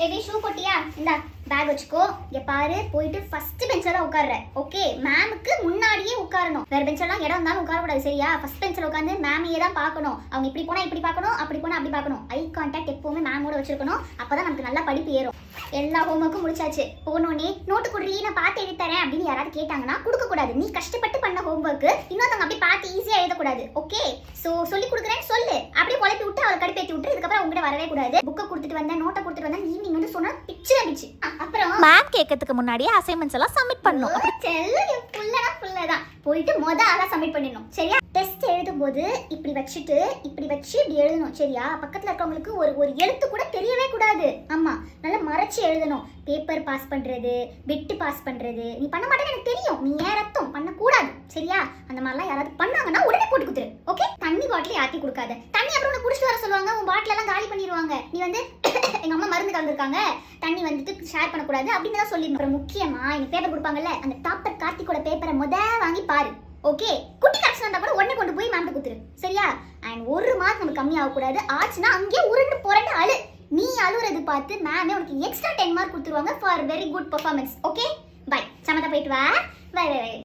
Baby shoe போட்டியா? இந்தா back வச்சுக்கோ. இங்க பாரு, போயிட்டு ஃபர்ஸ்ட் பெஞ்ச்ல தான் உட்கார்ற. ஓகே, மேமுக்கு முன்னாடியே உட்காரணும். வேற பெஞ்ச்லாம் இடம் இருந்தாலும் உட்கார கூடாது, சரியா? ஃபர்ஸ்ட் பெஞ்ச்ல உட்கார்ந்து மேமையே தான் பார்க்கணும். அவங்க இப்படி போனா இப்படி பார்க்கணும், அப்படி போனா அப்படி பார்க்கணும். ஐ கான்டாக்ட் எப்பவுமே மேமோட வச்சிருக்கணும். அப்பதான் நமக்கு நல்லா படிப்பு ஏறும். எல்லா ஹோம்ஒர்க்கும் முடிச்சாச்சு. போனோனே நோட்டு குடுறீ, நான் பார்த்து எழுதி தரேன் அப்படின்னு யாராவது கேட்டாங்கன்னா கொடுக்க கூடாது. நீ கஷ்டப்பட்டு பண்ண ஹோம்ஒர்க் இன்னொருத்தவங்க அப்படி பார்த்து ஈஸியா எழுதக்கூடாது. ஓகே, சோ சொல்லி கொடுக்குறேன்னு சொல்லு. அப்படியே குழப்பி விட்டு அவளை கடுப்பேத்தி விட்டு இதுக்கப்புறம் உங்ககிட்ட வரவே கூடாது. புக்கை கொடுத்துட்டு வந்தேன், நோட்டை கொடுத்துட்டு வந்தேன், ஈவினிங் வந்து சொன்னா பிச்சு அடிச்சு. அப்புறம் மேம் கேட்கறதுக்கு முன்னாடியே அசைன்மெண்ட்ஸ் எல்லாம் சப்மிட் பண்ணணும். செல்லம் புள்ளதான் போயிட்டு ஆளா சப்மிட் பண்ணிடணும், சரியா? டெஸ்ட் எழுதும் போது இப்படி வச்சுட்டு இப்படி வச்சு இப்படி எழுதணும், சரியா? பக்கத்துல இருக்கவங்களுக்கு ஒரு எழுத்து கூட தெரியவே கூடாது. ஆமா, நல்லா மறைச்சு எழுதணும். பேப்பர் பாஸ் பண்றது, பிட்டு பாஸ் பண்றது நீ பண்ண மாட்டேன்னு எனக்கு தெரியும். நீ ஏன் ரத்தம் பண்ணக்கூடாது, சரியா? அந்த மாதிரிலாம் யாராவது பண்ணாங்கன்னா உடனே போட்டு கொடுத்துரு. ஓகே, தண்ணி பாட்டில் யாத்தி கொடுக்காத. தண்ணி அப்புறம் உன்னை குடிச்சிட்டு வர சொல்லுவாங்க, உன் பாட்டில் எல்லாம் காலி பண்ணிடுவாங்க. நீ வந்து எங்க அம்மா மருந்து கலந்துருக்காங்க, தண்ணி வந்துட்டு ஷேர் பண்ணக்கூடாது அப்படின்னு தான் சொல்லிடணும். அப்புறம் முக்கியமா இந்த பேப்பர் கொடுப்பாங்கல்ல, அந்த டாப்பர் கார்த்திகோட பேப்பரை வாங்கி பாரு. ஓகே, குட்டி கரெக்ஷன் இருந்தா கூட உடனே கொண்டு போய் மேம்கிட்ட கொடுத்துரு, சரியா? அண்ட் ஒரு மார்க் நமக்கு கம்மி ஆகக்கூடாது. ஆச்சுன்னா அங்கேயே உருண்டு புரண்டு அழு. நீ அழுறது பார்த்து மேமே உனக்கு எக்ஸ்ட்ரா 10 மார்க் கொடுத்துருவாங்க for very good performance. Okay, bye. சமத்தா போயிட்டு வா. பை.